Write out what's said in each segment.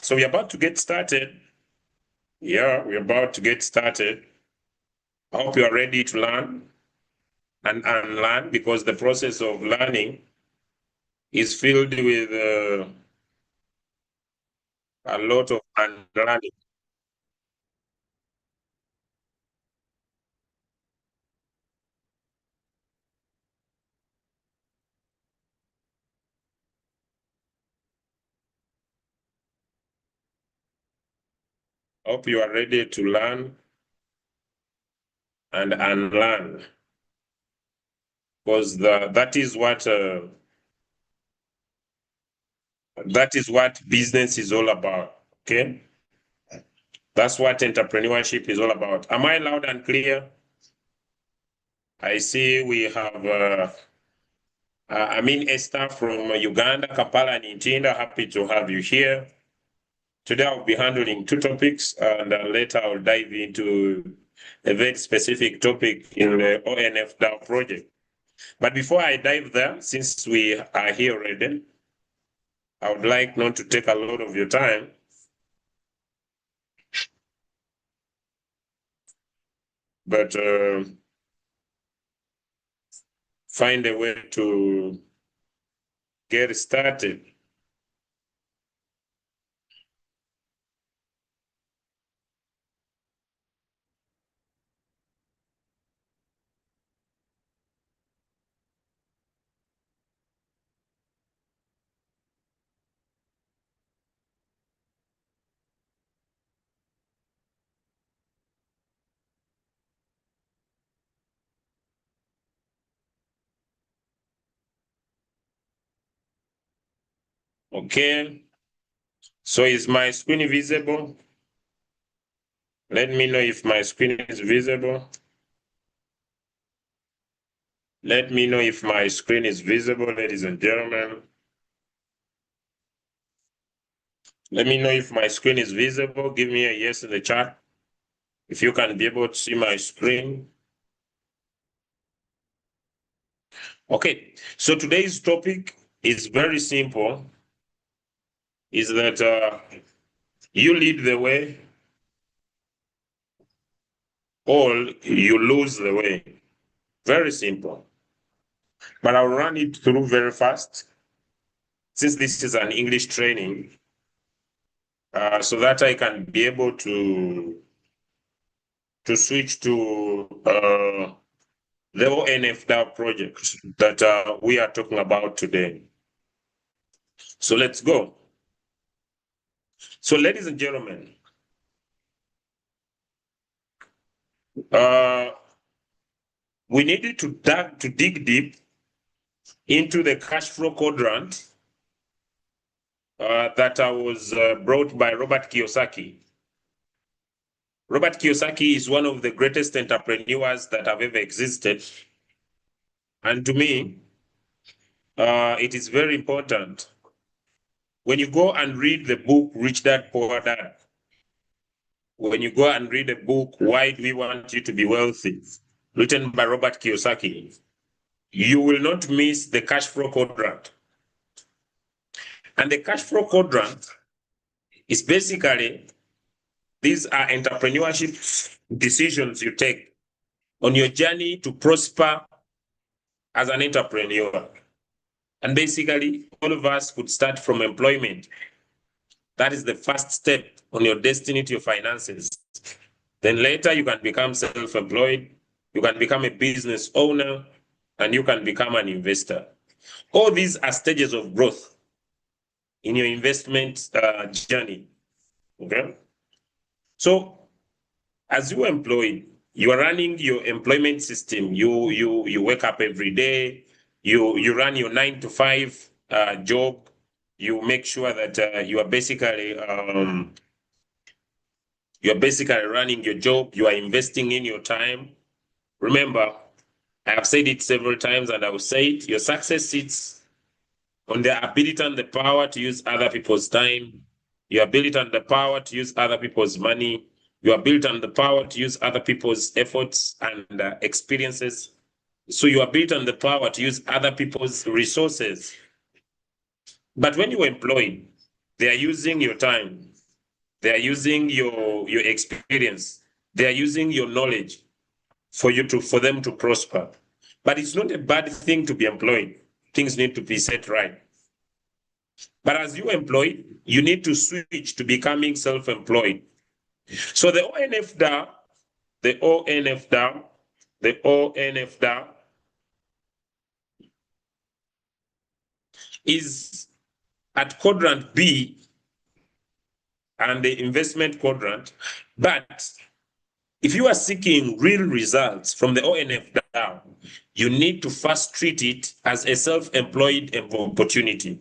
So we're about to get started. Yeah, we're about to get started. I hope you are ready to learn and unlearn, because the process of learning is filled with a lot of unlearning. Hope you are ready to learn and unlearn, because that is what business is all about. Okay, that's what entrepreneurship is all about. Am I loud and clear? I see we have Esther from Uganda, Kampala and Intinda. Happy to have you here. Today I'll be handling two topics, and later I'll dive into a very specific topic in the ONF DAO project. But before I dive there, since we are here already, I would like not to take a lot of your time. But find a way to get started. Okay, so is my screen visible? Let me know if my screen is visible. Let me know if my screen is visible, ladies and gentlemen. Let me know if my screen is visible. Give me a yes in the chat if you can be able to see my screen. Okay, so today's topic is very simple, is that you lead the way or you lose the way. Very simple. But I'll run it through very fast, since this is an English training, so that I can be able to switch to the ONF project that we are talking about today. So let's go. So ladies and gentlemen, we needed to dig deep into the cash flow quadrant that was brought by Robert Kiyosaki. Robert Kiyosaki is one of the greatest entrepreneurs that have ever existed. And to me, it is very important. When you go and read the book, Rich Dad, Poor Dad, when you go and read the book, Why Do We Want You to Be Wealthy, written by Robert Kiyosaki, you will not miss the cash flow quadrant. And the cash flow quadrant is basically, these are entrepreneurship decisions you take on your journey to prosper as an entrepreneur. And basically, all of us could start from employment. That is the first step on your destiny to your finances. Then later you can become self-employed, you can become a business owner, and you can become an investor. All these are stages of growth in your investment journey. Okay. So as you are employed, you are running your employment system. You wake up every day, you run your 9 to 5 job. You make sure that you are basically running your job. You are investing in your time. Remember, I have said it several times, and I will say it: your success sits on the ability and the power to use other people's time, your ability and the power to use other people's money, your ability and the power to use other people's efforts and experiences. So your ability and the power to use other people's resources. But when you are employed, they are using your time. They are using your experience. They are using your knowledge for them to prosper. But it's not a bad thing to be employed. Things need to be set right. But as you employed, you need to switch to becoming self-employed. So the ONF DAO, the ONF DAO, the ONF DAO is at quadrant B and the investment quadrant. But if you are seeking real results from the ONF DAO, you need to first treat it as a self-employed opportunity.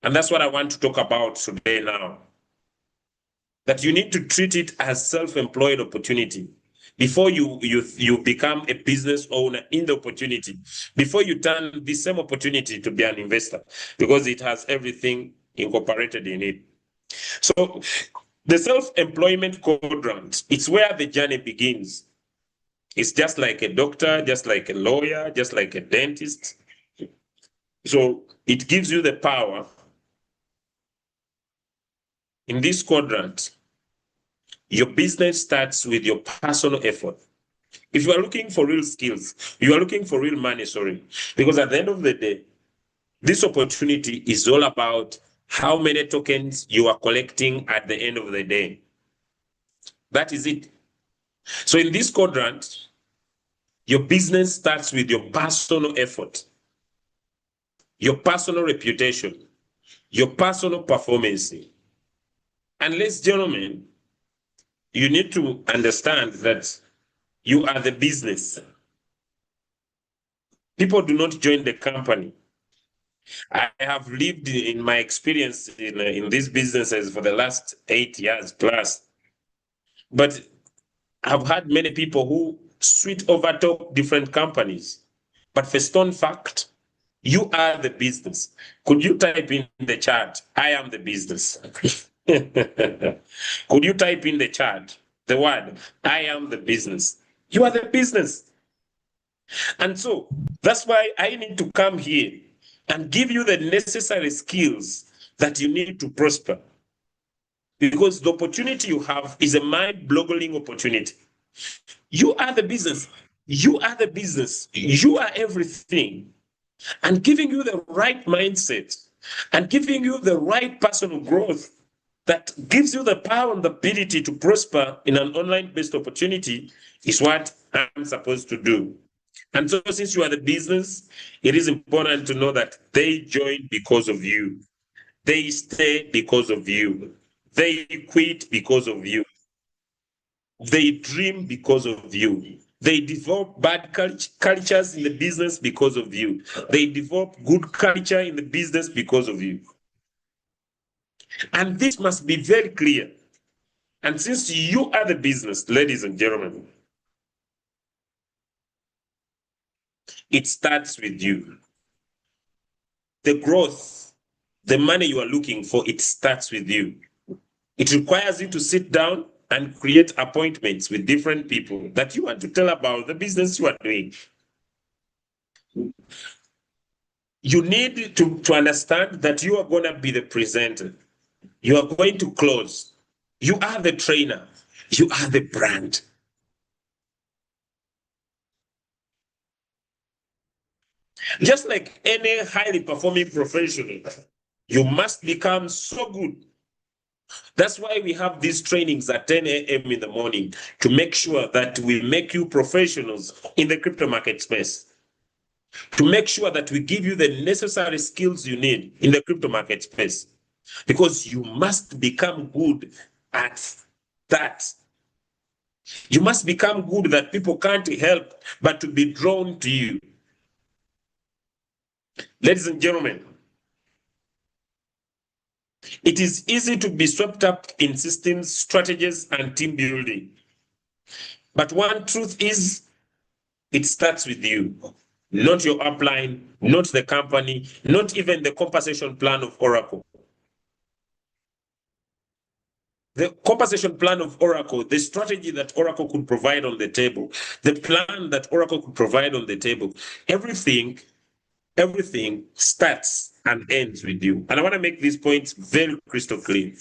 And that's what I want to talk about today now. That you need to treat it as self-employed opportunity before you become a business owner in the opportunity, before you turn this same opportunity to be an investor, because it has everything incorporated in it. So the self-employment quadrant, it's where the journey begins. It's just like a doctor, just like a lawyer, just like a dentist. So it gives you the power. In this quadrant, your business starts with your personal effort. If you are looking for real skills, you are looking for real money, because at the end of the day, this opportunity is all about how many tokens you are collecting at the end of the day. That is it. So in this quadrant, your business starts with your personal effort, your personal reputation, your personal performance. And ladies and gentlemen, you need to understand that you are the business. People do not join the company. I have lived in my experience in these businesses for the last 8 years plus. But I've had many people who switch over to different companies. But for stone fact, you are the business. Could you type in the chat, I am the business? Could you type in the chat the word, I am the business? You are the business. And so that's why I need to come here and give you the necessary skills that you need to prosper. Because the opportunity you have is a mind-boggling opportunity. You are the business. You are the business. You are everything. And giving you the right mindset and giving you the right personal growth that gives you the power and the ability to prosper in an online-based opportunity is what I'm supposed to do. And so since you are the business, it is important to know that they join because of you. They stay because of you. They quit because of you. They dream because of you. They develop bad cultures in the business because of you. They develop good culture in the business because of you. And this must be very clear. And since you are the business, ladies and gentlemen, it starts with you. The growth, the money you are looking for, it starts with you. It requires you to sit down and create appointments with different people that you want to tell about the business you are doing. You need to understand that you are going to be the presenter. You are going to close. You are the trainer. You are the brand. Just like any highly performing professional, you must become so good. That's why we have these trainings at 10 a.m. in the morning to make sure that we make you professionals in the crypto market space. To make sure that we give you the necessary skills you need in the crypto market space. Because you must become good at that. You must become good that people can't help but to be drawn to you. Ladies and gentlemen, it is easy to be swept up in systems, strategies, and team building. But one truth is, it starts with you, not your upline, not the company, not even the compensation plan of Oracle. The compensation plan of Oracle, the strategy that Oracle could provide on the table, the plan that Oracle could provide on the table, everything starts and ends with you. And I want to make these points very crystal clear.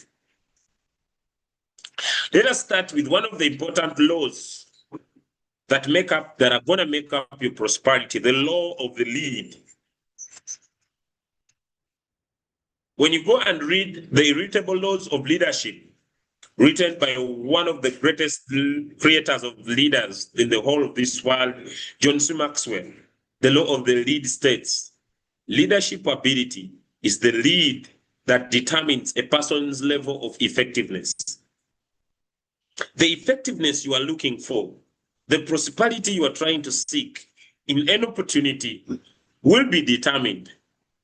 Let us start with one of the important laws that are going to make up your prosperity, the law of the lead. When you go and read the Irritable Laws of Leadership, written by one of the greatest creators of leaders in the whole of this world, John C. Maxwell, the law of the lead states, leadership ability is the lead that determines a person's level of effectiveness. The effectiveness you are looking for, the prosperity you are trying to seek in any opportunity will be determined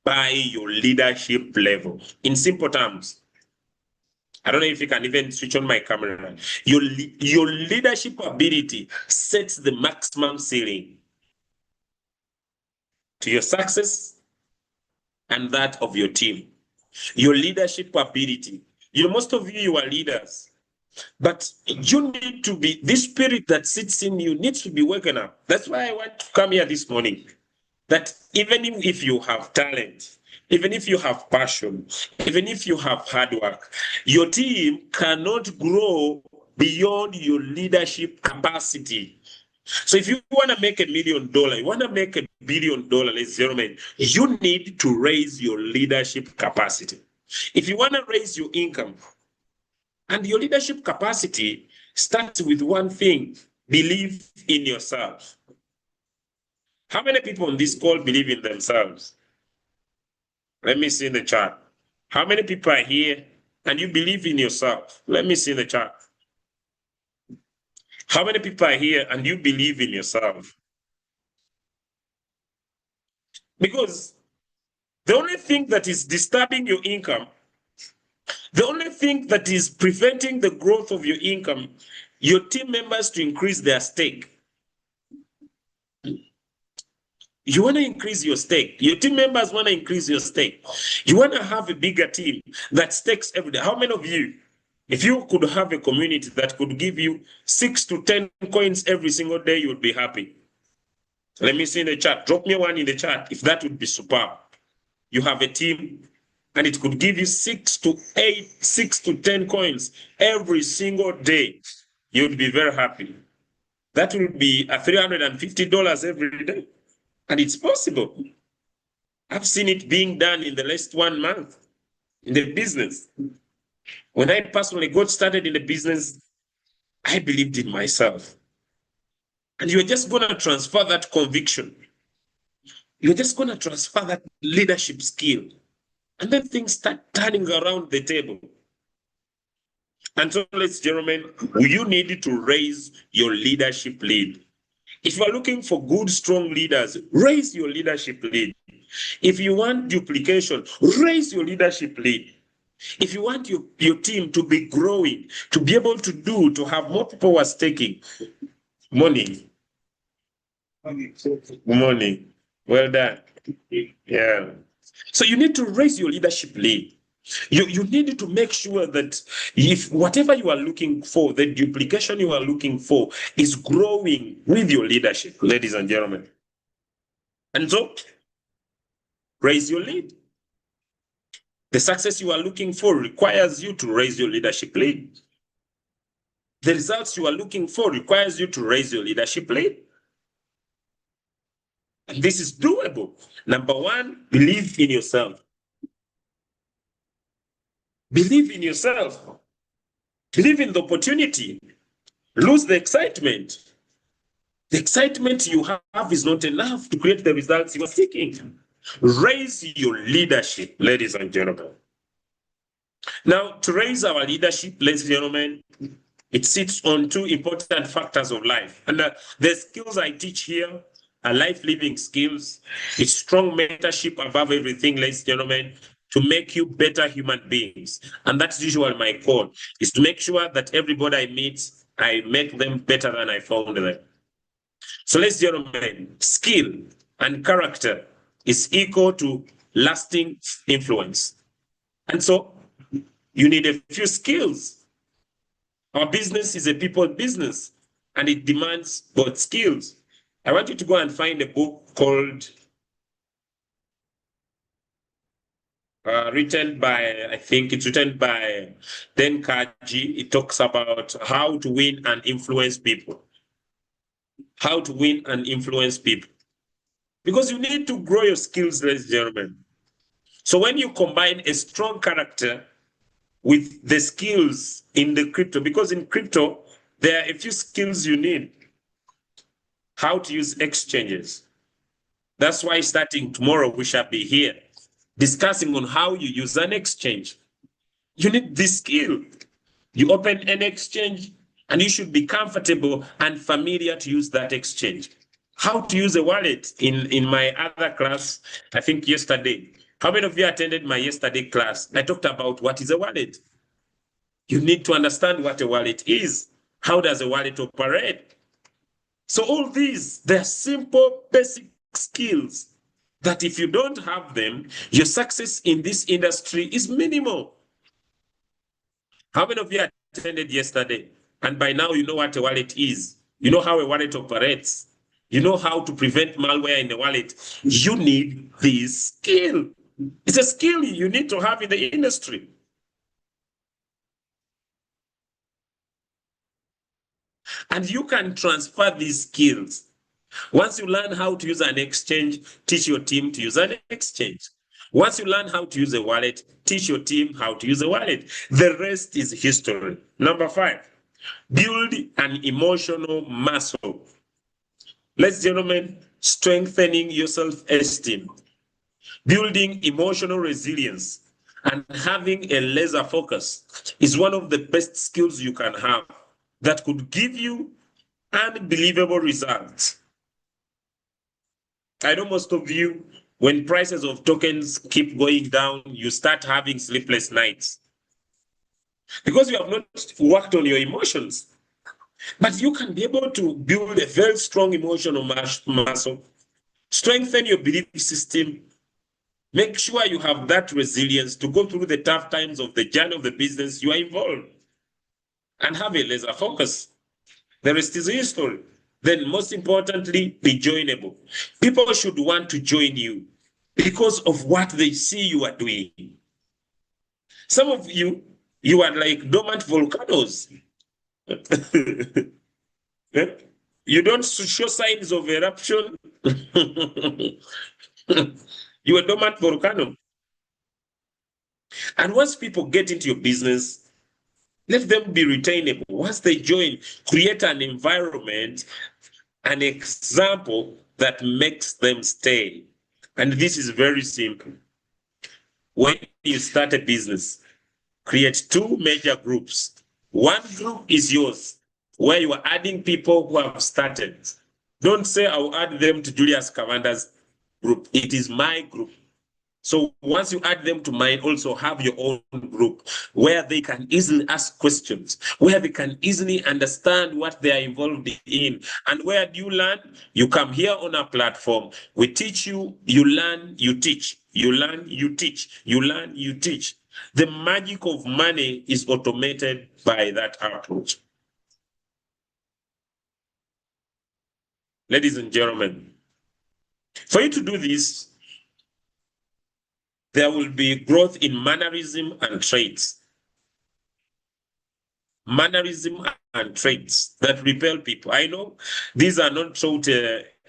by your leadership level. In simple terms, I don't know if you can even switch on my camera. Your leadership ability sets the maximum ceiling to your success and that of your team. Your leadership ability. Most of you are leaders. But you need to be, this spirit that sits in you needs to be woken up. That's why I want to come here this morning. That even if you have talent, even if you have passion, even if you have hard work, your team cannot grow beyond your leadership capacity. So if you want to make $1 million, you want to make $1 billion, ladies and gentlemen, you need to raise your leadership capacity. If you want to raise your income, and your leadership capacity starts with one thing: believe in yourself. How many people on this call believe in themselves? Let me see in the chat. How many people are here and you believe in yourself? Let me see in the chat. How many people are here and you believe in yourself? Because the only thing that is disturbing your income, the only thing that is preventing the growth of your income, your team members to increase their stake. You want to increase your stake. Your team members want to increase your stake. You want to have a bigger team that stakes every day. How many of you, if you could have a community that could give you 6 to 10 coins every single day, you would be happy? Let me see in the chat. Drop me one in the chat if that would be superb. You have a team and it could give you 6 to 10 coins every single day. You would be very happy. That would be $350 every day. And it's possible. I've seen it being done in the last 1 month in the business. When I personally got started in the business, I believed in myself. And you're just going to transfer that conviction. You're just going to transfer that leadership skill. And then things start turning around the table. And so, ladies and gentlemen, you need to raise your leadership lead. If you are looking for good, strong leaders, raise your leadership lead. If you want duplication, raise your leadership lead. If you want your team to be growing, to be able to have more people who are staking money. Money. Well done. Yeah. So you need to raise your leadership lead. You need to make sure that if whatever you are looking for, the duplication you are looking for is growing with your leadership, ladies and gentlemen. And so, raise your lead. The success you are looking for requires you to raise your leadership lead. The results you are looking for requires you to raise your leadership lead. And this is doable. Number one, believe in yourself. Believe in yourself. Believe in the opportunity. Lose the excitement. The excitement you have is not enough to create the results you are seeking. Raise your leadership, ladies and gentlemen. Now, to raise our leadership, ladies and gentlemen, it sits on 2 important factors of life. And the skills I teach here are life living skills. It's strong mentorship above everything, ladies and gentlemen, to make you better human beings. And that's usually my goal, is to make sure that everybody I meet, I make them better than I found them. So, ladies and gentlemen, skill and character is equal to lasting influence. And so you need a few skills. Our business is a people business, and it demands both skills. I want you to go and find a book called written by, I think it's written by Dan Kaji. It talks about how to win and influence people. How to win and influence people. Because you need to grow your skills, ladies and gentlemen. So when you combine a strong character with the skills in the crypto, because in crypto, there are a few skills you need. How to use exchanges. That's why starting tomorrow, we shall be here discussing on how you use an exchange. You need this skill. You open an exchange and you should be comfortable and familiar to use that exchange. How to use a wallet in my other class, I think yesterday. How many of you attended my yesterday class? I talked about what is a wallet. You need to understand what a wallet is. How does a wallet operate? So all these, they're simple, basic skills that if you don't have them, your success in this industry is minimal. How many of you attended yesterday? And by now, you know what a wallet is. You know how a wallet operates. You know how to prevent malware in the wallet. You need this skill. It's a skill you need to have in the industry. And you can transfer these skills. Once you learn how to use an exchange, teach your team to use an exchange. Once you learn how to use a wallet, teach your team how to use a wallet. The rest is history. Number 5, build an emotional muscle. Ladies and gentlemen, strengthening your self-esteem, building emotional resilience, and having a laser focus is one of the best skills you can have that could give you unbelievable results. I know most of you, when prices of tokens keep going down, you start having sleepless nights because you have not worked on your emotions. But you can be able to build a very strong emotional muscle, strengthen your belief system, make sure you have that resilience to go through the tough times of the journey of the business you are involved, and have a laser focus. The rest is history. Then most importantly, be joinable. People should want to join you because of what they see you are doing. Some of you, you are like dormant volcanoes. You don't show signs of eruption. You are a dormant volcano. And once people get into your business, let them be retainable. Once they join, create an environment, an example that makes them stay. And this is very simple. When you start a business, create 2 major groups. One group is yours, where you are adding people who have started. Don't say I'll add them to Julius Cavanda's group. It is my group. So once you add them to mine, also have your own group where they can easily ask questions, where they can easily understand what they are involved in. And where do you learn? You come here on our platform. We teach you, you learn, you teach. You learn, you teach. You learn, you teach. The magic of money is automated by that approach. Ladies and gentlemen, for you to do this, there will be growth in mannerism and traits. Mannerism and traits that repel people. I know these are not taught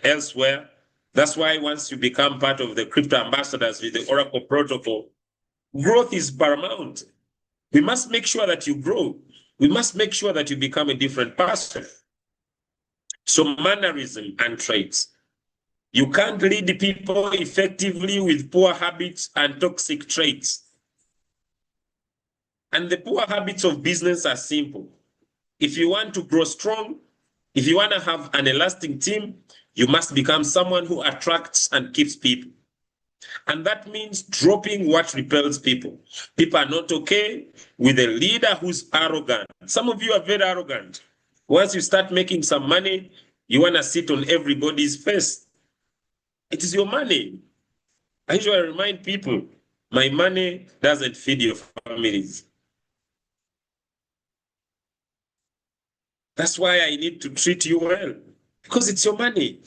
elsewhere. That's why once you become part of the crypto ambassadors with the Oracle protocol, growth is paramount. We must make sure that you grow. We must make sure that you become a different person. So mannerism and traits. You can't lead people effectively with poor habits and toxic traits. And the poor habits of business are simple. If you want to grow strong, if you want to have an elastic team, you must become someone who attracts and keeps people. And that means dropping what repels people. People are not okay with a leader who's arrogant. Some of you are very arrogant. Once you start making some money, you want to sit on everybody's face. It is your money. I usually remind people, my money doesn't feed your families. That's why I need to treat you well, because it's your money.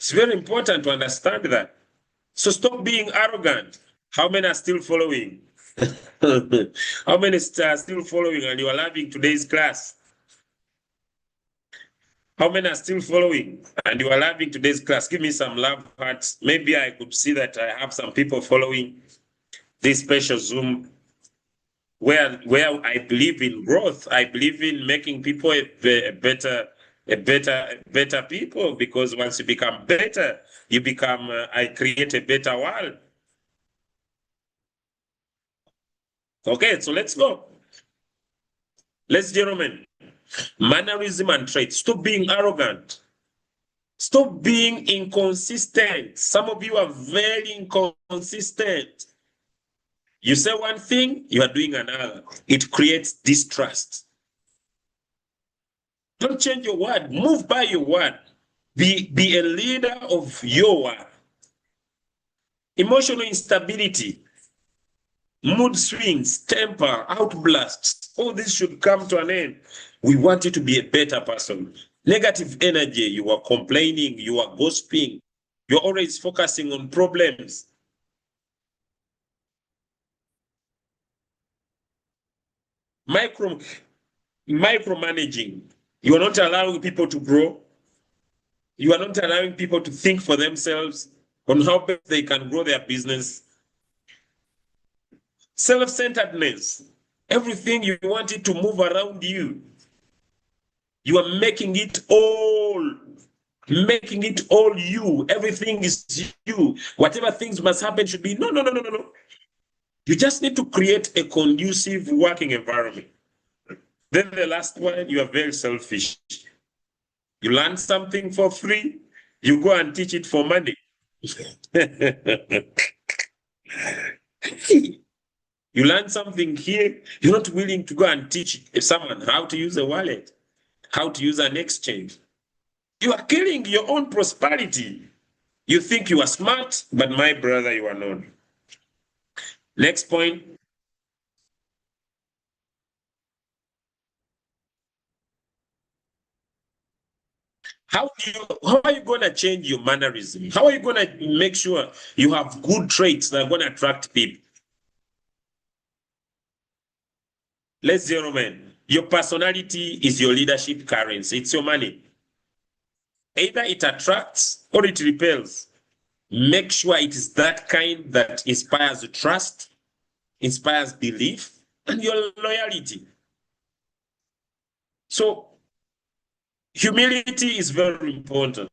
It's very important to understand that. So stop being arrogant. How many are still following? How many are still following and you are loving today's class? How many are still following and you are loving today's class? Give me some love hearts. Maybe I could see that I have some people following this special Zoom where I believe in growth. I believe in making people better people, because once you become better, you become, I create a better world. Okay, so let's go. Ladies and gentlemen, mannerism and traits. Stop being arrogant. Stop being inconsistent. Some of you are very inconsistent. You say one thing, you are doing another. It creates distrust. Don't change your word. Move by your word. Be a leader of your word. Emotional instability, mood swings, temper, outbursts, all this should come to an end. We want you to be a better person. Negative energy, you are complaining, you are gossiping, you're always focusing on problems. Micromanaging, you are not allowing people to grow. You are not allowing people to think for themselves on how best they can grow their business. Self-centeredness, everything you want it to move around you. You are making it all you. Everything is you. Whatever things must happen should be no. You just need to create a conducive working environment. Then the last one, you are very selfish. You learn something for free, you go and teach it for money. You learn something here, you're not willing to go and teach someone how to use a wallet, how to use an exchange. You are killing your own prosperity. You think you are smart, but my brother, you are not. Next point. How are you going to change your mannerism? How are you going to make sure you have good traits that are going to attract people? Let's zero man. Your personality is your leadership currency. It's your money. Either it attracts or it repels. Make sure it is that kind that inspires trust, inspires belief, and your loyalty. So humility is very important.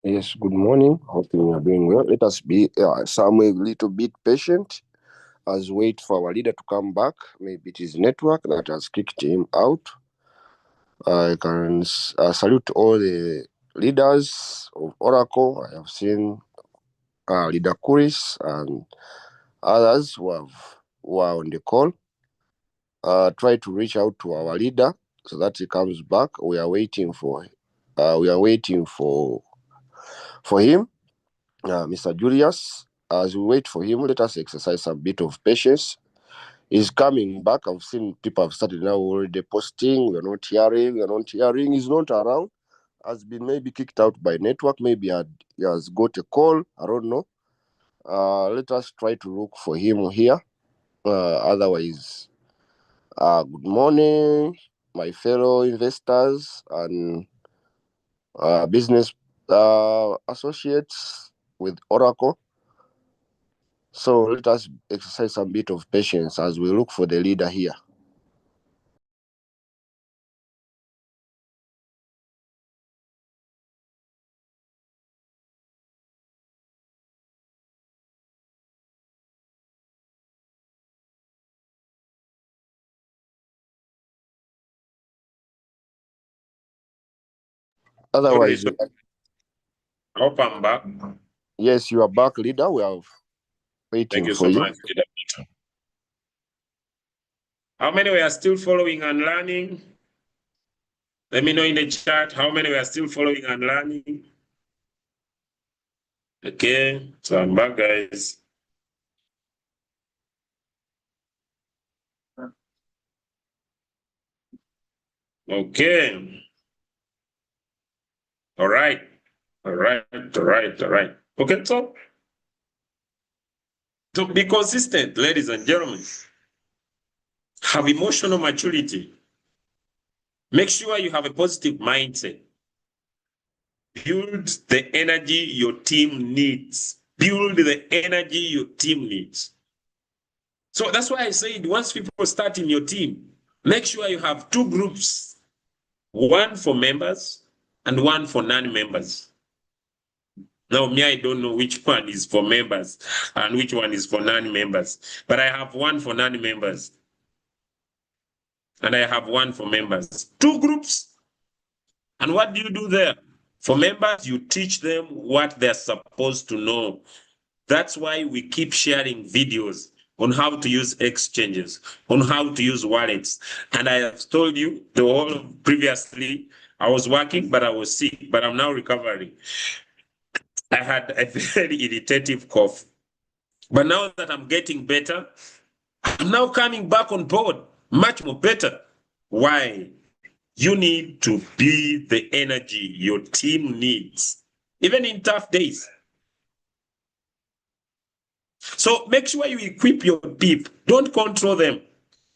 Yes, good morning. Hoping you are doing well. Let us be somewhere a little bit patient as we wait for our leader to come back. Maybe it is network that has kicked him out. I can salute all the leaders of Oracle. I have seen Leader Kuris and others who are on the call. Try to reach out to our leader so that he comes back. We are waiting for him, Mr. Julius. As we wait for him, let us exercise a bit of patience. He's coming back. I've seen people have started now already posting. We're not hearing. He's not around. Has been maybe kicked out by network. Maybe he has got a call. I don't know. Let us try to look for him here. Otherwise, good morning, my fellow investors and business associates with Oracle. So let us exercise a bit of patience as we look for the leader here. Sorry, Otherwise, so I hope I'm back. yes, you are back, leader. We are Thank waiting you for so you. much, Leader Peter. How many we are still following and learning? Let me know in the chat how many we are still following and learning. Okay, so I'm back, guys. Okay. All right. All right. All right. All right. Okay, so to be consistent, ladies and gentlemen, have emotional maturity. Make sure you have a positive mindset. Build the energy your team needs. Build the energy your team needs. So that's why I said once people start in your team, make sure you have two groups, one for members and one for non-members. Now, me, I don't know which one is for members and which one is for non-members, but I have one for non-members and I have one for members. Two groups. And what do you do there? For members, you teach them what they're supposed to know. That's why we keep sharing videos on how to use exchanges, on how to use wallets. And I have told you the whole previously, I was working, but I was sick, but I'm now recovering. I had a very irritative cough. But now that I'm getting better, I'm now coming back on board, much more better. Why? You need to be the energy your team needs, even in tough days. So make sure you equip your people. Don't control them.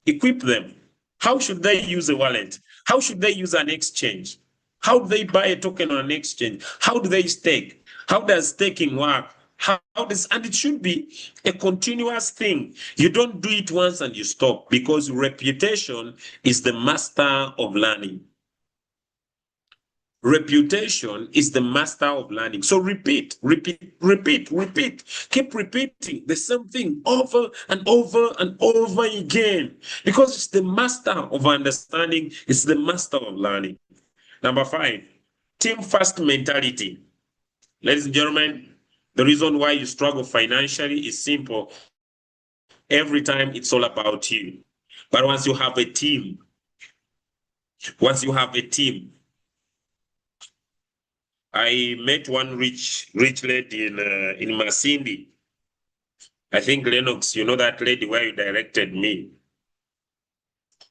Equip them. How should they use a wallet? How should they use an exchange? How do they buy a token on an exchange? How do they stake? How does staking work? And it should be a continuous thing. You don't do it once and you stop because reputation is the master of learning. Reputation is the master of learning. So repeat. Keep repeating the same thing over and over and over again because it's the master of understanding, it's the master of learning. Number 5, team first mentality. Ladies and gentlemen, the reason why you struggle financially is simple. Every time it's all about you. But once you have a team, I met one rich lady in Masindi. I think Lennox, you know that lady where you directed me.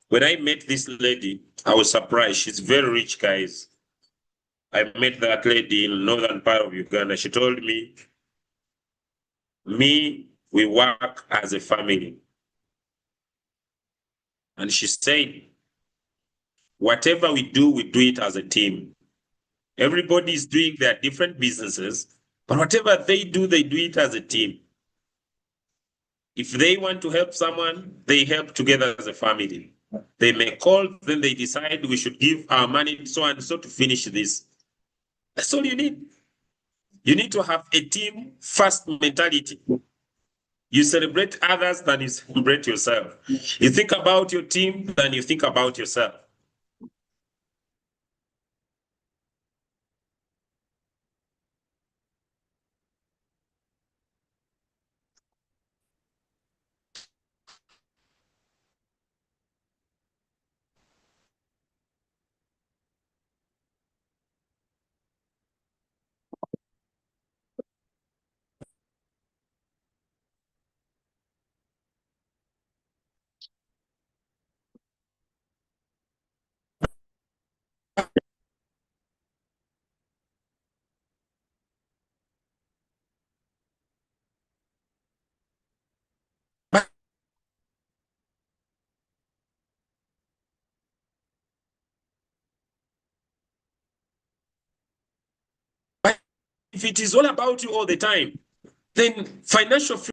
When I met this lady, I was surprised. She's very rich, guys. I met that lady in northern part of Uganda. She told me, we work as a family. And she said, whatever we do it as a team. Everybody is doing their different businesses, but whatever they do it as a team. If they want to help someone, they help together as a family. They may call, then they decide we should give our money so and so to finish this. That's all you need. You need to have a team first mentality. You celebrate others than you celebrate yourself. You think about your team than you think about yourself. But if it is all about you all the time, then financial freedom.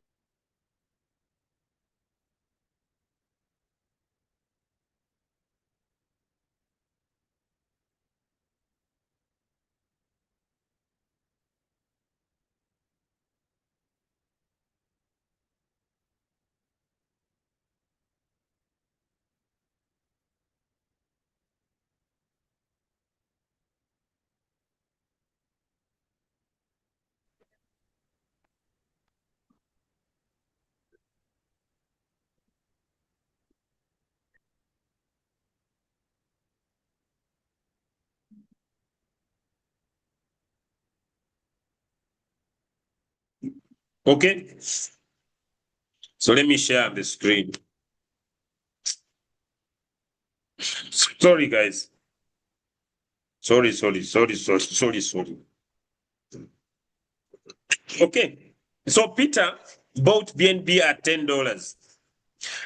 Okay. So let me share on the screen. Sorry, guys. Sorry. Okay. So Peter bought BNB at $10.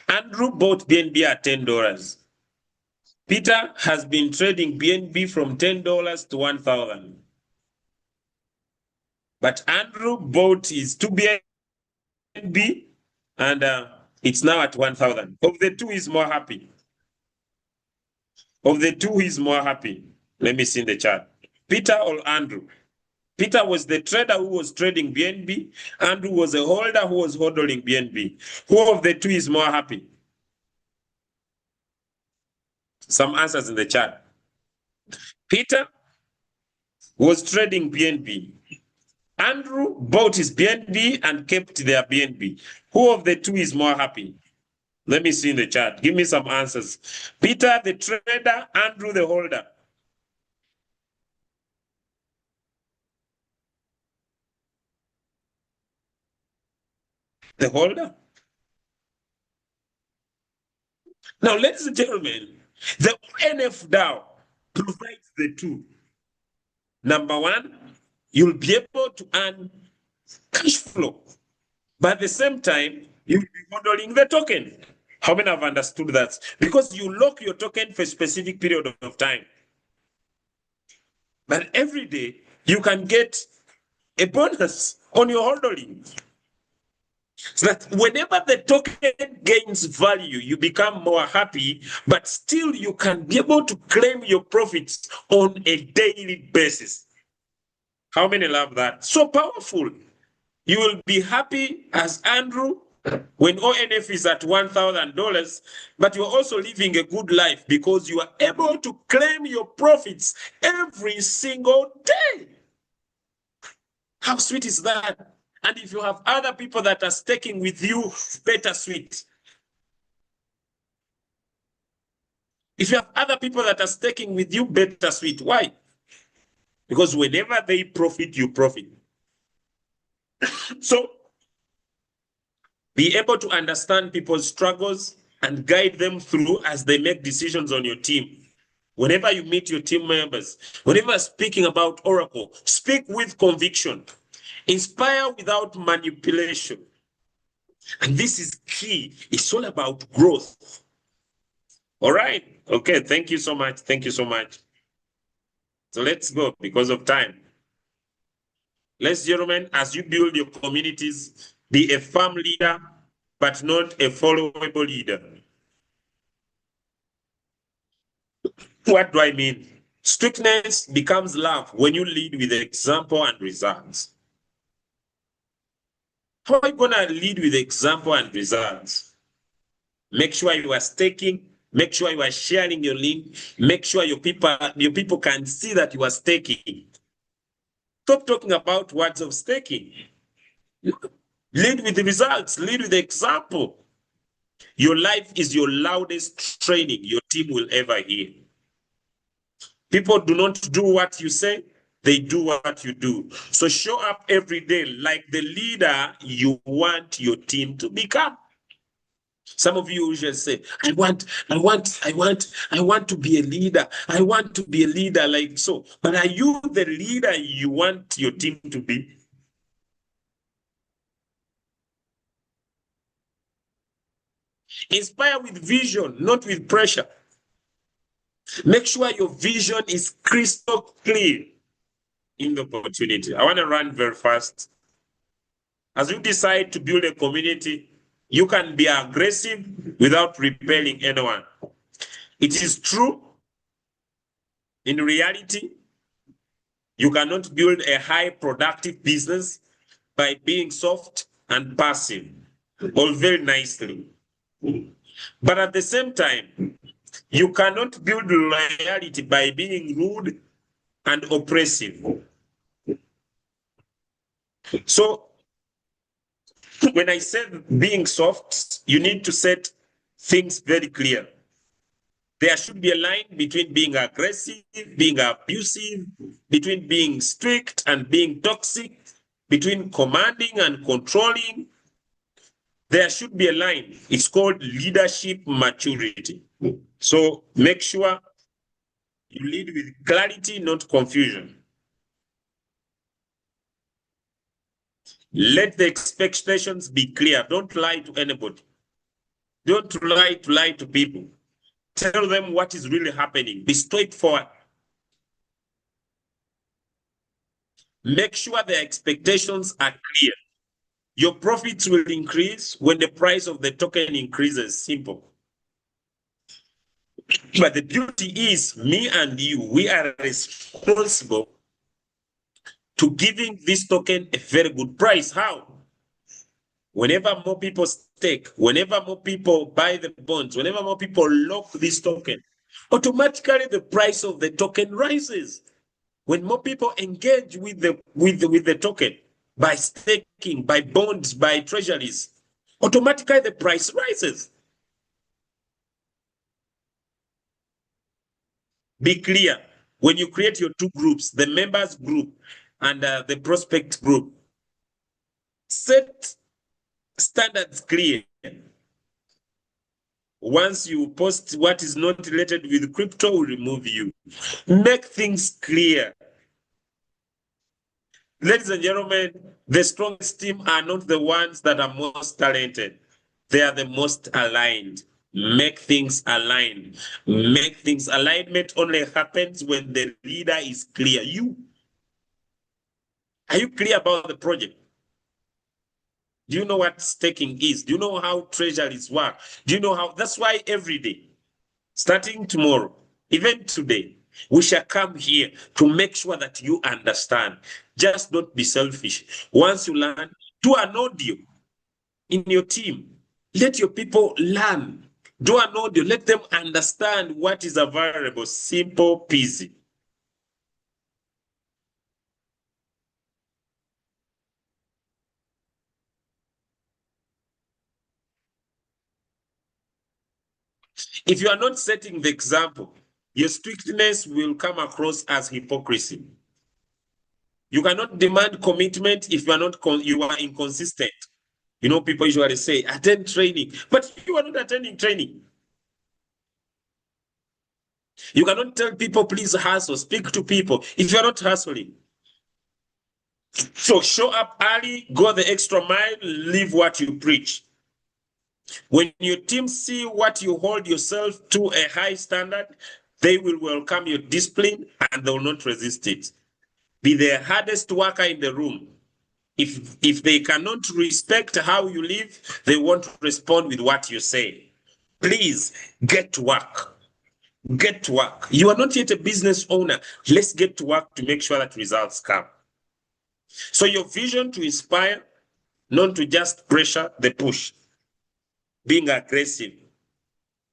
Andrew bought BNB at $10. Peter has been trading BNB from $10 to 1,000. But Andrew bought his 2 BNB and it's now at 1,000. Of the two, he's more happy. Of the two, he's more happy. Let me see in the chat. Peter or Andrew? Peter was the trader who was trading BNB. Andrew was a holder who was holding BNB. Who of the two is more happy? Some answers in the chat. Peter was trading BNB. Andrew bought his BNB and kept their BNB. Who of the two is more happy? Let me see in the chat. Give me some answers. Peter, the trader, Andrew, the holder. The holder? Now, ladies and gentlemen, the NFDAO provides the two. Number one, you'll be able to earn cash flow. But at the same time, you'll be modeling the token. How many have understood that? Because you lock your token for a specific period of time. But every day, you can get a bonus on your holding. So that whenever the token gains value, you become more happy, but still you can be able to claim your profits on a daily basis. How many love that? So powerful. You will be happy as Andrew when ONF is at $1,000, but you're also living a good life because you are able to claim your profits every single day. How sweet is that? And if you have other people that are staking with you, better sweet. If you have other people that are staking with you, better sweet. Why? Because whenever they profit, you profit. So be able to understand people's struggles and guide them through as they make decisions on your team. Whenever you meet your team members, whenever speaking about Oracle, speak with conviction. Inspire without manipulation. And this is key. It's all about growth. All right. Okay. Thank you so much. Thank you so much. So let's go because of time. Ladies and gentlemen, as you build your communities, be a firm leader, but not a followable leader. What do I mean? Strictness becomes love when you lead with example and results. How are you going to lead with example and results? Make sure you are staking. Make sure you are sharing your link. Make sure your people can see that you are staking. Stop talking about words of staking. Lead with the results. Lead with the example. Your life is your loudest training your team will ever hear. People do not do what you say, they do what you do. So show up every day like the leader you want your team to become. Some of you just say, I want to be a leader. I want to be a leader like so. But are you the leader you want your team to be? Inspire with vision, not with pressure. Make sure your vision is crystal clear in the opportunity. I want to run very fast. As you decide to build a community, you can be aggressive without repelling anyone. It is true. In reality, you cannot build a high productive business by being soft and passive, all very nicely. But at the same time, you cannot build loyalty by being rude and oppressive. So when I said being soft, you need to set things very clear. There should be a line between being aggressive, being abusive, between being strict and being toxic, between commanding and controlling. There should be a line. It's called leadership maturity. So make sure you lead with clarity, not confusion. Let the expectations be clear. Don't lie to anybody. Don't lie to people. Tell them what is really happening. Be straightforward. Make sure the expectations are clear. Your profits will increase when the price of the token increases. Simple. But the beauty is, me and you, we are responsible to giving this token a very good price. How? Whenever more people stake, whenever more people buy the bonds, whenever more people lock this token, automatically the price of the token rises. When more people engage with the token by staking, by bonds, by treasuries, automatically the price rises. Be clear. When you create your two groups, the members group and the prospect group, set standards clear. Once you post what is not related with crypto, will remove you. Make things clear. Ladies and gentlemen, the strongest team are not the ones that are most talented. They are the most aligned. Make things aligned. Make things alignment only happens when the leader is clear. Are you clear about the project? Do you know what staking is? Do you know how treasuries work? Do you know how? That's why every day, starting tomorrow, even today, we shall come here to make sure that you understand. Just don't be selfish. Once you learn, do an audio in your team. Let your people learn. Do an audio. Let them understand what is available. Simple, peasy. If you are not setting the example, your strictness will come across as hypocrisy. You cannot demand commitment if you are not you are inconsistent. You know, people usually say, attend training, but you are not attending training. You cannot tell people, please hustle, speak to people if you're not hustling. So show up early, go the extra mile, live what you preach. When your team see what you hold yourself to a high standard, they will welcome your discipline and they will not resist it. Be the hardest worker in the room. If they cannot respect how you live, they won't respond with what you say. Please get to work. Get to work. You are not yet a business owner. Let's get to work to make sure that results come. So your vision to inspire, not to just pressure the push. Being aggressive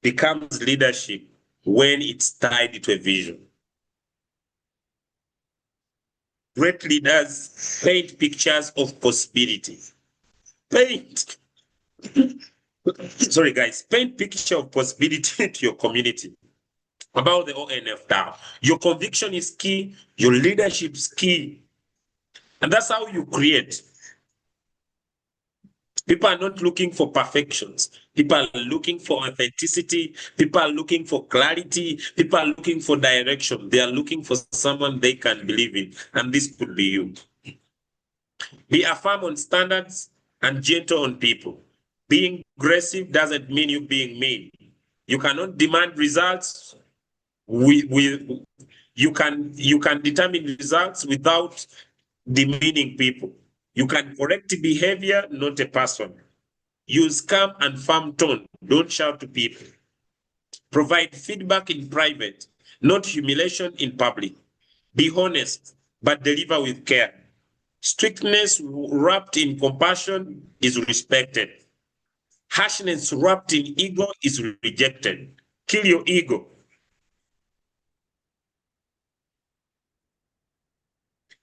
becomes leadership when it's tied to a vision. Great leaders paint pictures of possibility. Paint picture of possibility to your community. About the ONF now, your conviction is key, your leadership is key, and that's how you create. People are not looking for perfections. People are looking for authenticity. People are looking for clarity. People are looking for direction. They are looking for someone they can believe in, and this could be you. Be firm on standards and gentle on people. Being aggressive doesn't mean you being mean. You cannot demand results. You can determine results without demeaning people. You can correct behavior, not a person. Use calm and firm tone. Don't shout to people. Provide feedback in private, not humiliation in public. Be honest, but deliver with care. Strictness wrapped in compassion is respected. Harshness wrapped in ego is rejected. Kill your ego.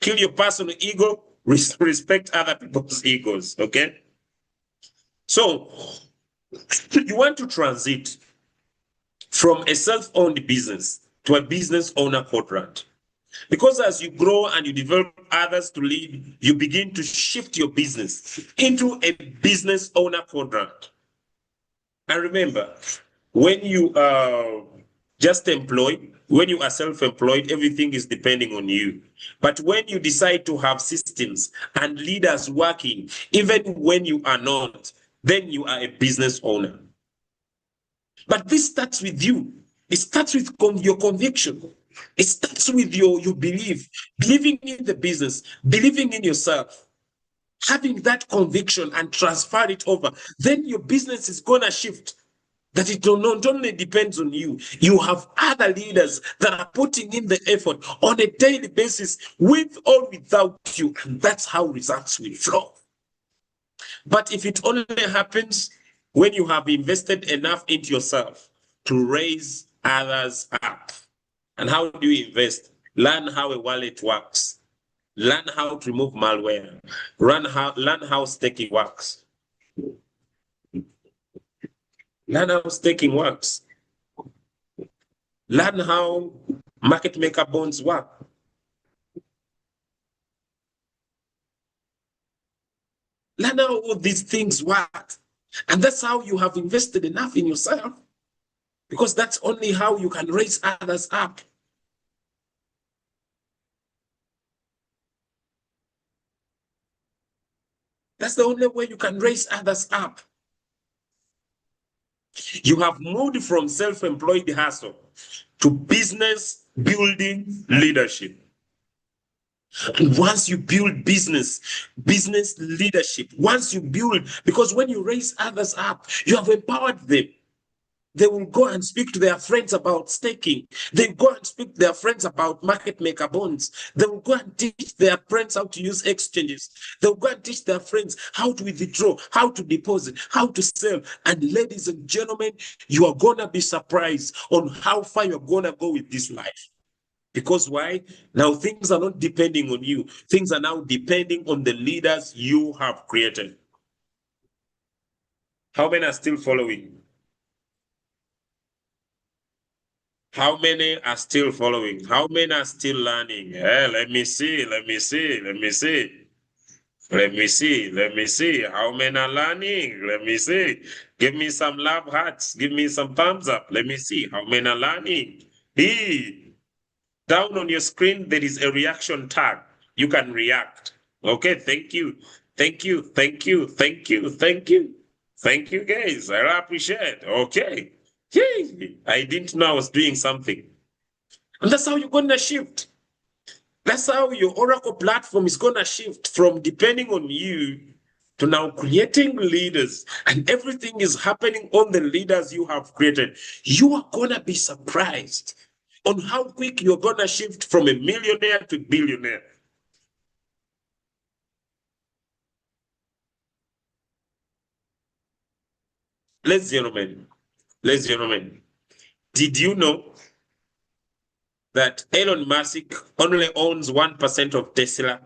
Kill your personal ego. Respect other people's egos, okay? So, you want to transit from a self-owned business to a business owner quadrant. Because as you grow and you develop others to lead, you begin to shift your business into a business owner quadrant. And remember, when you are just employed, when you are self-employed, everything is depending on you. But when you decide to have systems and leaders working, even when you are not, then you are a business owner. But this starts with you. It starts with your conviction. It starts with your belief, believing in the business, believing in yourself, having that conviction and transfer it over. Then your business is going to shift. That it not only depends on you, you have other leaders that are putting in the effort on a daily basis with or without you. And that's how results will flow. But if it only happens when you have invested enough into yourself to raise others up. And how do you invest? Learn how a wallet works. Learn how to remove malware. Learn how staking works. Learn how staking works. Learn how market maker bonds work. Learn how all these things work. And that's how you have invested enough in yourself. Because that's only how you can raise others up. That's the only way you can raise others up. You have moved from self-employed hustle to business building leadership. And once you build business leadership, once you build, because when you raise others up, you have empowered them. They will go and speak to their friends about staking. They will go and speak to their friends about market maker bonds. They will go and teach their friends how to use exchanges. They will go and teach their friends how to withdraw, how to deposit, how to sell. And ladies and gentlemen, you are going to be surprised on how far you're going to go with this life. Because why? Now things are not depending on you. Things are now depending on the leaders you have created. How many are still following? How many are still following? How many are still learning? Let me see. How many are learning? Let me see. Give me some love hearts. Give me some thumbs up. Let me see. How many are learning? Down on your screen, there is a reaction tag. You can react. Okay, thank you. Thank you, guys. I appreciate it. Okay. Yay. I didn't know I was doing something. And that's how you're going to shift. That's how your Oracle platform is going to shift from depending on you to now creating leaders. And everything is happening on the leaders you have created. You are going to be surprised on how quick you're going to shift from a millionaire to billionaire. ladies and gentlemen, did you know that Elon Musk only owns 1% of Tesla?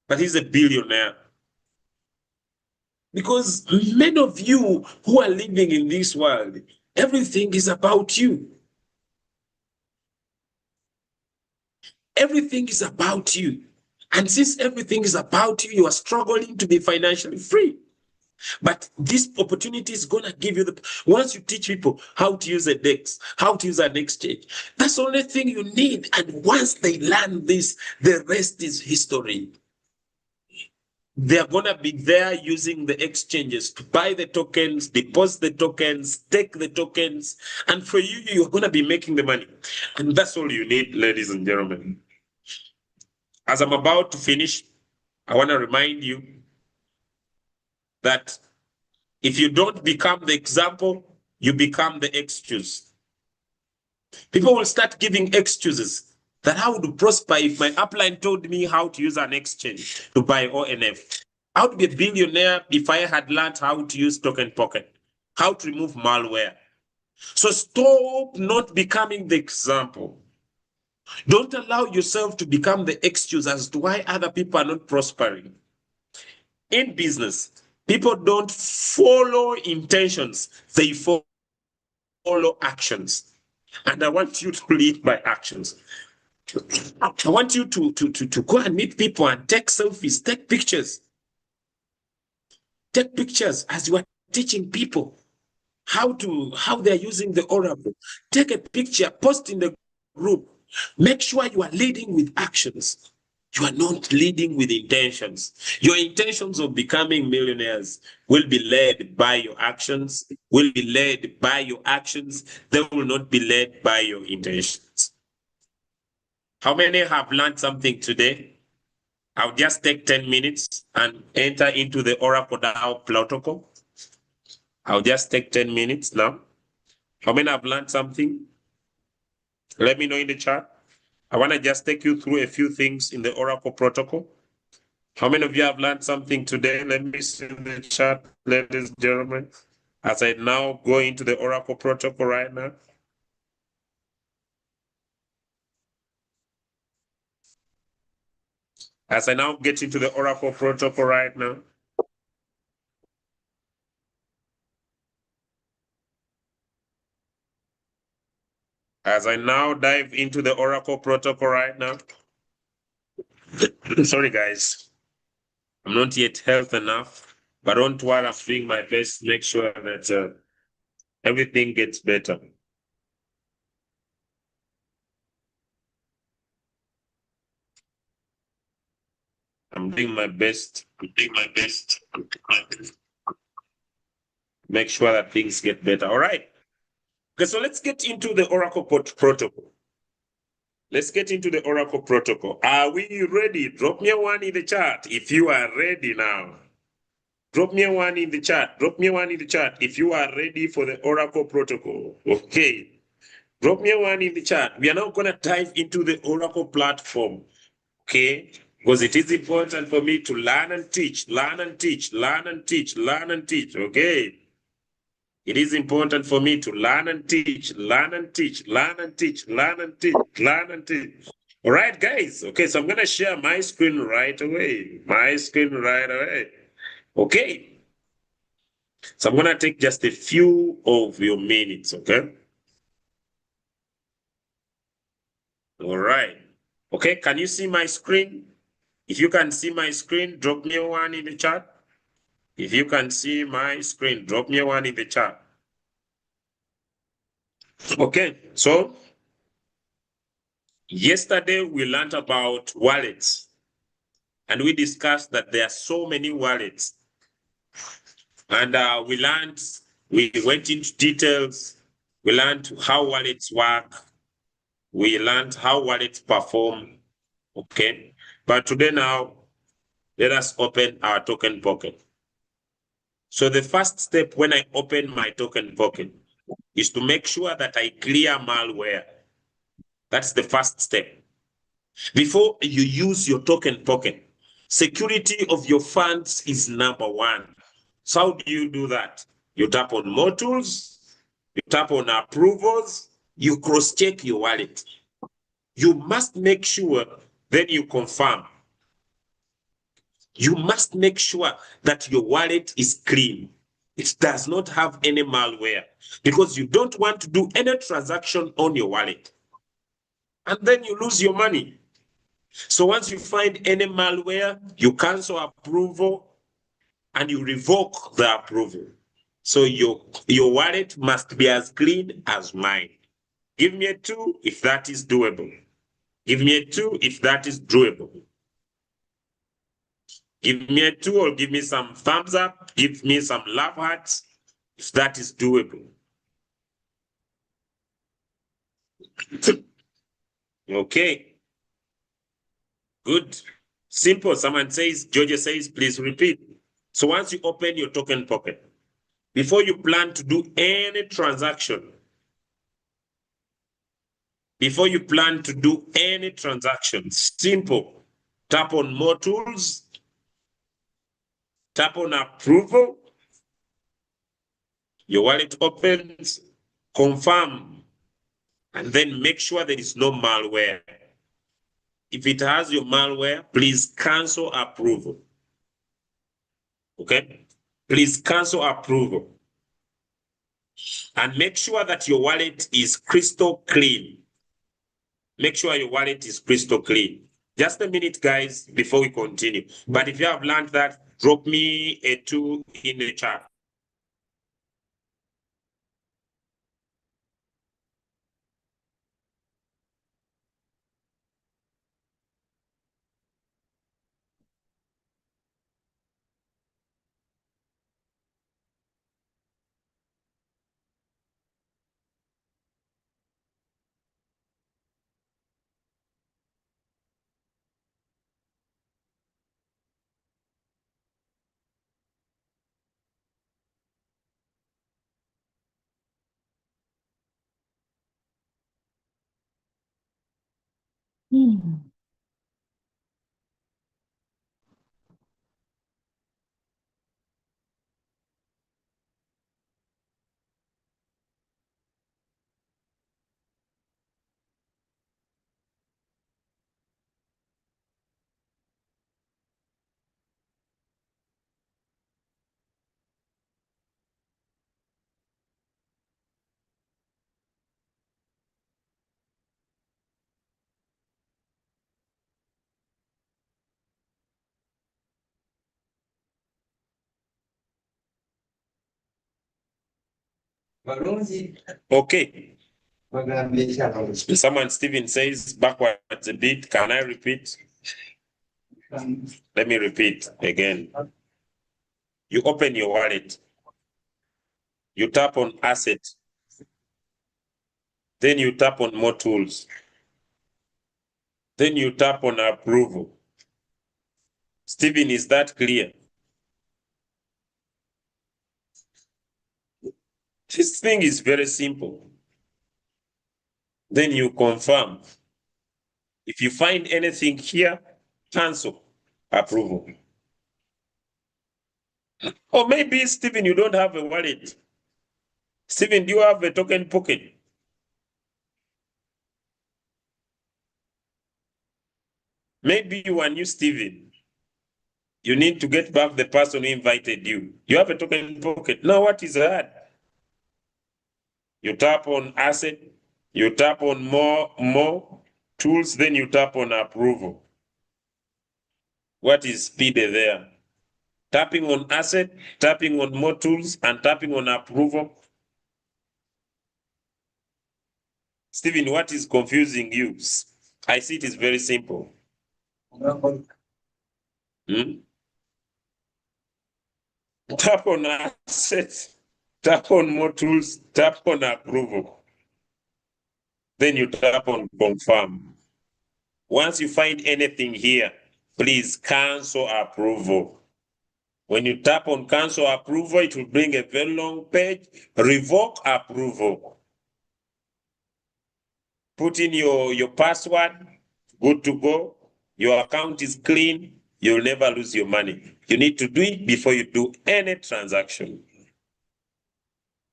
But he's a billionaire. Because many of you who are living in this world, everything is about you. Everything is about you. And since everything is about you, you are struggling to be financially free. But this opportunity is going to give you once you teach people how to use a DEX, how to use an exchange, that's the only thing you need. And once they learn this, the rest is history. They're going to be there using the exchanges to buy the tokens, deposit the tokens, take the tokens. And for you, you're going to be making the money. And that's all you need, ladies and gentlemen. As I'm about to finish, I want to remind you that if you don't become the example, you become the excuse. People will start giving excuses that how to prosper if my upline told me how to use an exchange to buy ONF. I would be a billionaire if I had learned how to use Token Pocket, how to remove malware. So stop not becoming the example. Don't allow yourself to become the excuse as to why other people are not prospering. In business, people don't follow intentions, they follow actions. And I want you to lead by actions. I want you to go and meet people and take selfies, take pictures. Take pictures as you are teaching people how they're using the Oracle. Take a picture, post in the group. Make sure you are leading with actions. You are not leading with intentions. Your intentions of becoming millionaires will be led by your actions, will be led by your actions. They will not be led by your intentions. How many have learned something today? I'll just take 10 minutes and enter into the Oracle DAO protocol. I'll just take 10 minutes now. How many have learned something? Let me know in the chat. I want to just take you through a few things in the Oracle protocol. How many of you have learned something today? Let me see in the chat, ladies and gentlemen, as I now go into the Oracle protocol right now. As I now get into the Oracle protocol right now. As I now dive into the Oracle protocol right now. Sorry, guys. I'm not yet healthy enough, but don't worry, I'm doing my best to make sure that everything gets better. I'm doing my best. Make sure that things get better. All right. Okay, so let's get into the Oracle protocol. Let's get into the Oracle protocol. Are we ready? Drop me a one in the chat if you are ready now. Drop me a one in the chat. Drop me a one in the chat if you are ready for the Oracle protocol. Okay. Drop me a one in the chat. We are now going to dive into the Oracle platform. Okay. Because it is important for me to learn and teach, learn and teach, learn and teach, learn and teach. Okay. It is important for me to learn and teach, learn and teach, learn and teach, learn and teach, learn and teach. All right, guys. Okay, so I'm going to share my screen right away. My screen right away. Okay. So I'm going to take just a few of your minutes, okay? All right. Okay, can you see my screen? If you can see my screen, drop me a one in the chat. If you can see my screen, drop me a one in the chat. Okay, so yesterday we learned about wallets and we discussed that there are so many wallets. And we went into details. We learned how wallets work. We learned how wallets perform. Okay, but today now, let us open our token pocket. So the first step when I open my token pocket is to make sure that I clear malware. That's the first step. Before you use your token pocket, security of your funds is number one. So how do you do that? You tap on More Tools, you tap on Approvals, you cross-check your wallet. You must make sure, then you confirm. You must make sure that your wallet is clean. It does not have any malware, because you don't want to do any transaction on your wallet and then you lose your money. So once you find any malware, you cancel approval and you revoke the approval. So your wallet must be as clean as mine. Give me a 2 if that is doable. Give me a 2 if that is doable. Give me a 2 or give me some thumbs up. Give me some love hearts if that is doable. Okay. Good. Simple. Someone says, Georgia says, please repeat. So once you open your token pocket, before you plan to do any transaction, simple. Tap on More Tools, tap on Approval, your wallet opens, confirm, and then make sure there is no malware. If it has your malware, please cancel approval. Okay? Please cancel approval. And make sure that your wallet is crystal clean. Make sure your wallet is crystal clean. Just a minute, guys, before we continue. But if you have learned that, drop me a 2 in the chat. Okay. Someone, Stephen says backwards a bit. Can I repeat? Let me repeat again. You open your wallet. You tap on Asset. Then you tap on More Tools. Then you tap on Approval. Stephen, is that clear? This thing is very simple. Then you confirm. If you find anything here, cancel approval. Or maybe, Stephen, you don't have a wallet. Stephen, do you have a token pocket? Maybe you are new, Stephen. You need to get back the person who invited you. You have a token pocket. Now, what is that? You tap on Asset, you tap on more Tools, then you tap on Approval. What is speed there? Tapping on Asset, tapping on More Tools, and tapping on Approval. Stephen, what is confusing you? I see it is very simple. Tap on Asset, tap on More Tools, tap on Approval. Then you tap on Confirm. Once you find anything here, please cancel approval. When you tap on cancel approval, it will bring a very long page. Revoke approval. Put in your password, good to go. Your account is clean. you'll never lose your money. You need to do it before you do any transaction.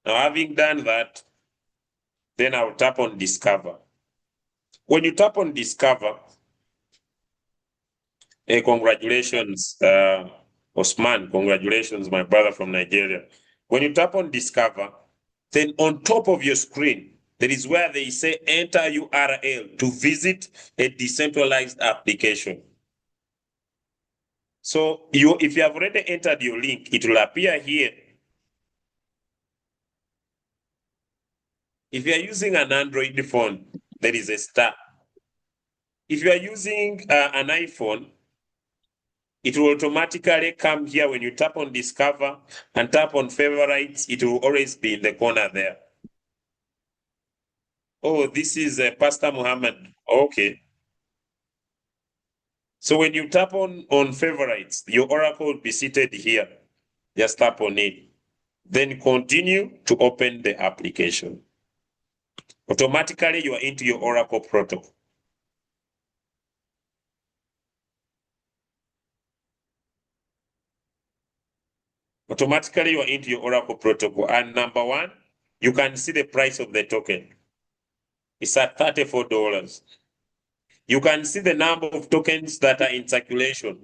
Now, having done that, then I'll tap on Discover. When you tap on Discover, congratulations, Osman, congratulations, my brother from Nigeria. When you tap on Discover, then on top of your screen, there is where they say enter URL to visit a decentralized application. So if you have already entered your link, it will appear here. If you are using an Android phone, there is a star. If you are using an iPhone, it will automatically come here when you tap on Discover and tap on Favorites. It will always be in the corner there. Oh, this is Pastor Muhammad. Okay. So when you tap on Favorites, your Oracle will be seated here. Just tap on it. Then continue to open the application. Automatically, you are into your Oracle protocol. Automatically, you are into your Oracle protocol. And number one, you can see the price of the token. It's at $34. You can see the number of tokens that are in circulation.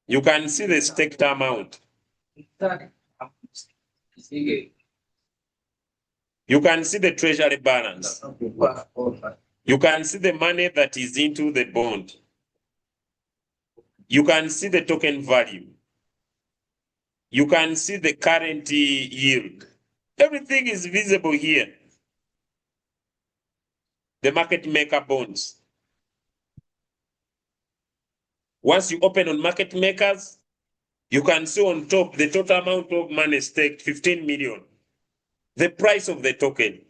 You can see the staked amount. You can see the treasury balance. You can see the money that is into the bond. You can see the token value. You can see the current yield. Everything is visible here. The market maker bonds. Once you open on market makers, you can see on top the total amount of money staked, 15 million. The price of the token,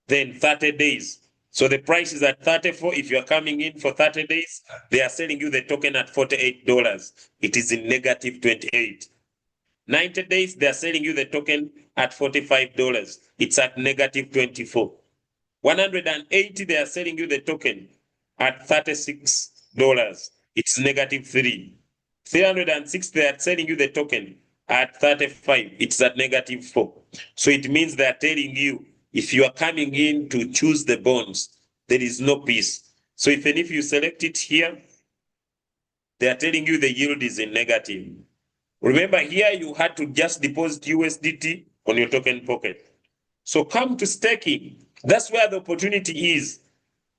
then 30 days. So the price is at 34. If you're coming in for 30 days, they are selling you the token at $48. It is in negative 28. 90 days, they are selling you the token at $45. It's at negative 24. 180, they are selling you the token at $36. It's negative 3. 306, they are selling you the token at 35. It's at negative 4. So it means they are telling you, if you are coming in to choose the bonds, there is no peace. So even if you select it here, they are telling you the yield is in negative. Remember here, you had to just deposit USDT on your token pocket. So come to staking. That's where the opportunity is.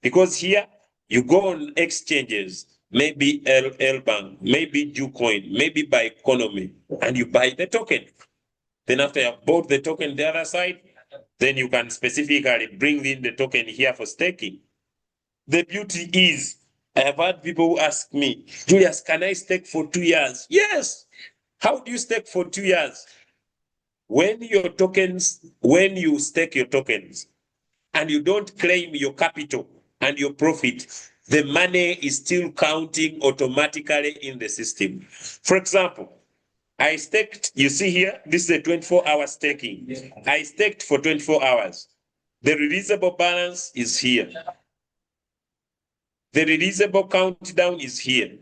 Because here, you go on exchanges, maybe LBank, maybe Jucoin, maybe by Economy, and you buy the token. Then after you have bought the token the other side, then you can specifically bring in the token here for staking. The beauty is, I have had people who ask me, Julius, can I stake for 2 years? Yes. How do you stake for 2 years? When you stake your tokens and you don't claim your capital and your profit, the money is still counting automatically in the system. For example, I staked, you see here, this is a 24-hour staking. Yeah. I staked for 24 hours. The releasable balance is here. The releasable countdown is here.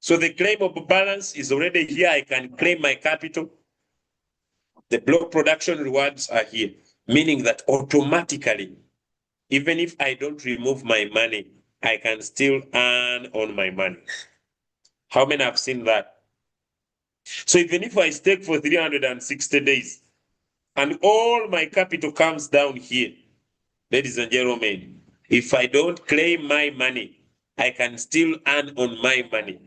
So the claimable balance is already here. I can claim my capital. The block production rewards are here, meaning that automatically, even if I don't remove my money, I can still earn on my money. How many have seen that? So even if I stake for 360 days and all my capital comes down here, ladies and gentlemen, if I don't claim my money, I can still earn on my money.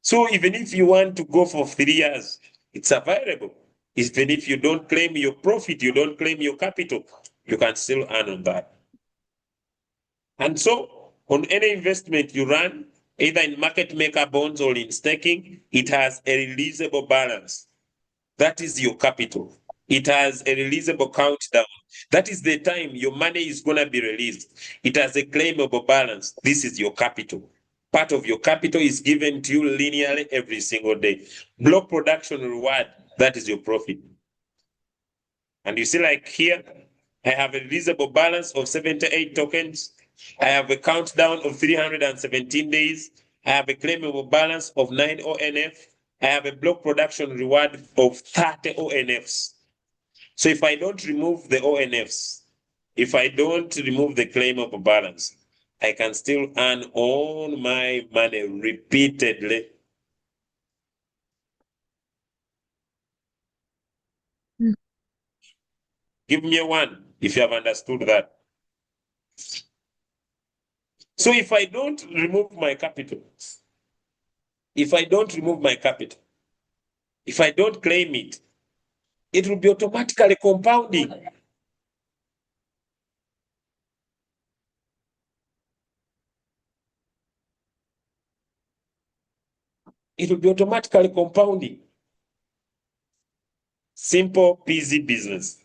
So even if you want to go for 3 years, it's available. Even if you don't claim your profit, you don't claim your capital, you can still earn on that. And so on any investment you run, either in market maker bonds or in staking, it has a releasable balance. That is your capital. It has a releasable countdown. That is the time your money is going to be released. It has a claimable balance. This is your capital. part of your capital is given to you linearly every single day. Block production reward, that is your profit. And you see, like here, I have a visible balance of 78 tokens. I have a countdown of 317 days. I have a claimable balance of 9 ONF. I have a block production reward of 30 ONFs. So if I don't remove the ONFs, if I don't remove the claimable balance, I can still earn all my money repeatedly. Give me a 1 if you have understood that. So if I don't remove my capital, if I don't remove my capital, if I don't claim it, it will be automatically compounding. It will be automatically compounding. Simple, peasy business.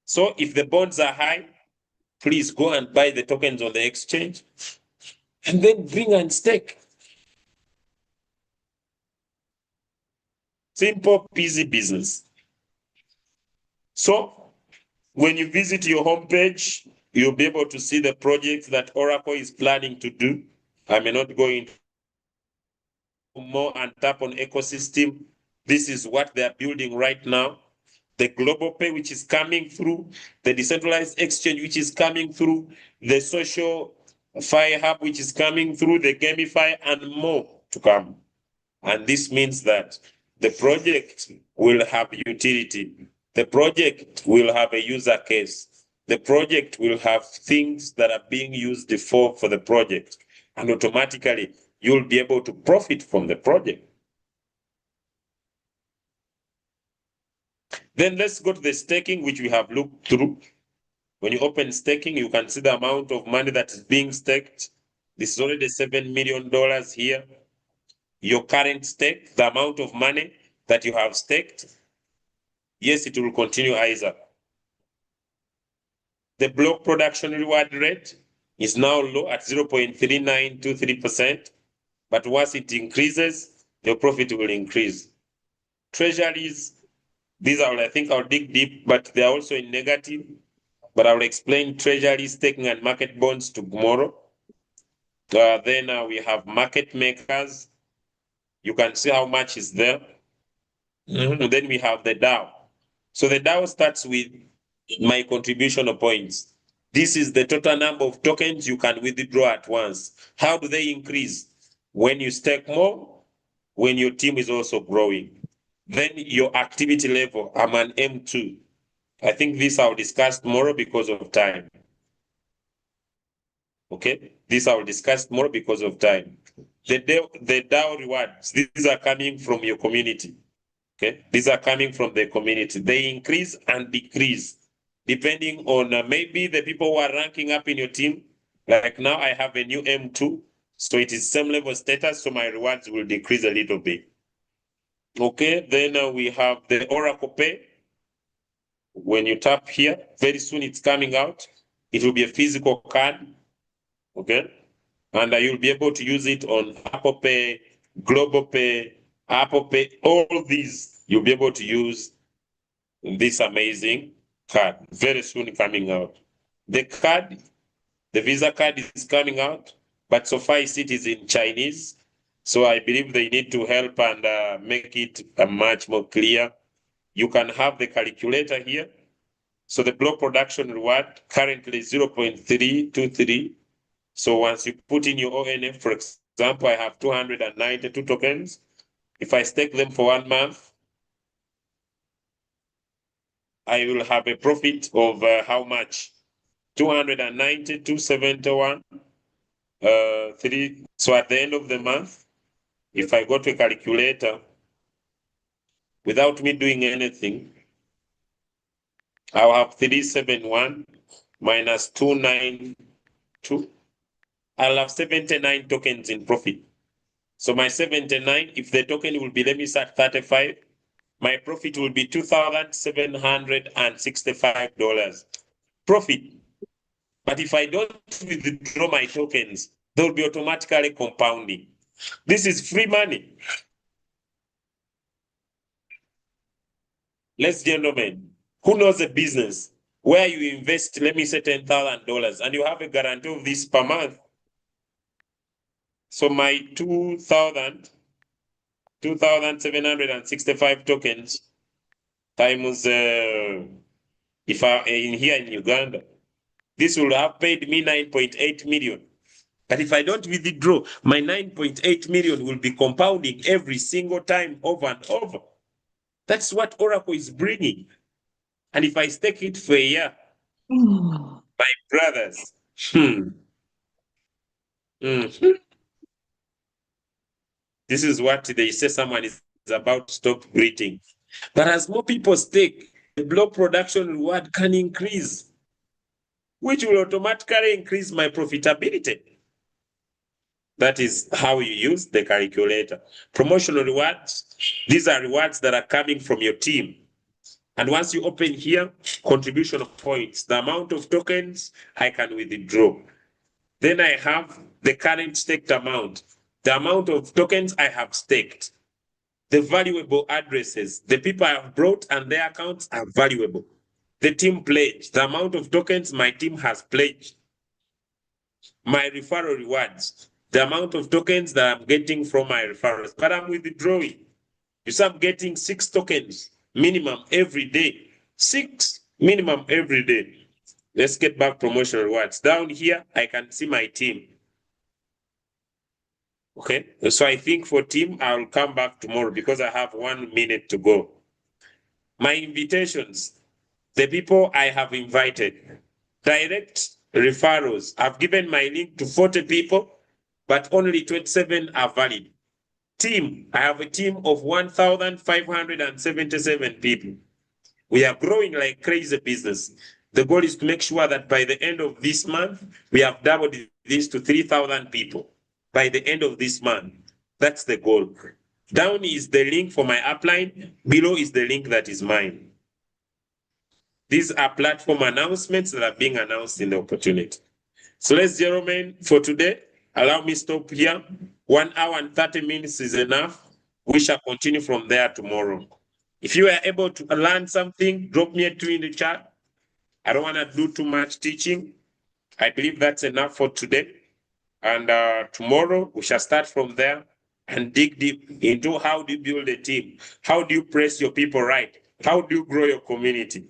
So if the bonds are high, please go and buy the tokens on the exchange and then bring and stake. Simple, peasy business. So when you visit your homepage, you'll be able to see the projects that Oracle is planning to do. I may not go into more and tap on ecosystem. This is what they're building right now. The global pay, which is coming through, the decentralized exchange, which is coming through, the social fire hub, which is coming through, the Gamify, and more to come. And this means that the project will have utility. The project will have a user case. The project will have things that are being used for the project. And automatically, you'll be able to profit from the project. Then let's go to the staking, which we have looked through. When you open staking, you can see the amount of money that is being staked. This is already $7 million here. Your current stake, the amount of money that you have staked, yes, it will continue either. The block production reward rate is now low at 0.3923%, but once it increases, your profit will increase. Treasuries, these are, I think I'll dig deep, but they're also in negative, but I'll explain treasury, staking, and market bonds tomorrow. Then we have market makers. You can see how much is there. Then we have the DAO. So the DAO starts with my contribution of points. This is the total number of tokens you can withdraw at once. How do they increase? When you stake more, when your team is also growing. Then your activity level, I'm an M2. I think this I'll discuss tomorrow because of time. Okay, this I will discuss more because of time. The DAO rewards, these are coming from your community. Okay, these are coming from the community. They increase and decrease depending on maybe the people who are ranking up in your team. Like now I have a new M2, so it is same level status, so my rewards will decrease a little bit. Okay, then we have the Oracle Pay. When you tap here, very soon it's coming out. It will be a physical card. Okay, and you'll be able to use it on Apple Pay, Global Pay, Apple Pay, all these. You'll be able to use this amazing card very soon coming out. The card, the Visa card is coming out, but so far it is in Chinese. So I believe they need to help and make it much more clear. You can have the calculator here. So the block production reward currently 0.323. So once you put in your ONF, for example, I have 292 tokens. If I stake them for 1 month, I will have a profit of how much? 290, 271, 3. So at the end of the month, if I go to a calculator, without me doing anything, I'll have 371 minus 292. I'll have 79 tokens in profit. So my 79, if the token will be, let me start 35, my profit will be $2,765 profit. But if I don't withdraw my tokens, they'll be automatically compounding. This is free money. Ladies and gentlemen, who knows a business where you invest, let me say $10,000 and you have a guarantee of this per month? So my 2,765 tokens times, if I in here in Uganda, this will have paid me 9.8 million. But if I don't withdraw, my 9.8 million will be compounding every single time over and over. That's what Oracle is bringing. And if I stake it for a year, my brothers, this is what they say someone is about to stop greeting. But as more people stake, the block production reward can increase, which will automatically increase my profitability. That is how you use the calculator. Promotional rewards, these are rewards that are coming from your team. And once you open here, contribution of points, the amount of tokens I can withdraw. Then I have the current staked amount, the amount of tokens I have staked, the valuable addresses, the people I have brought and their accounts are valuable. The team pledge, the amount of tokens my team has pledged. My referral rewards, the amount of tokens that I'm getting from my referrals, but I'm withdrawing. You see, I'm getting 6 tokens minimum every day. 6 minimum every day. Let's get back promotional rewards. Down here, I can see my team. Okay, so I think for team, I'll come back tomorrow because I have 1 minute to go. My invitations, the people I have invited, direct referrals. I've given my link to 40 people, but only 27 are valid. Team, I have a team of 1,577 people. We are growing like crazy business. The goal is to make sure that by the end of this month, we have doubled this to 3,000 people. By the end of this month, that's the goal. Down is the link for my upline. Below is the link that is mine. These are platform announcements that are being announced in the opportunity. So ladies and gentlemen, for today, allow me to stop here. 1 hour and 30 minutes is enough. We shall continue from there tomorrow. If you are able to learn something, drop me a 2 in the chat. I don't want to do too much teaching. I believe that's enough for today. And tomorrow, we shall start from there and dig deep into how do you build a team? How do you press your people right? How do you grow your community?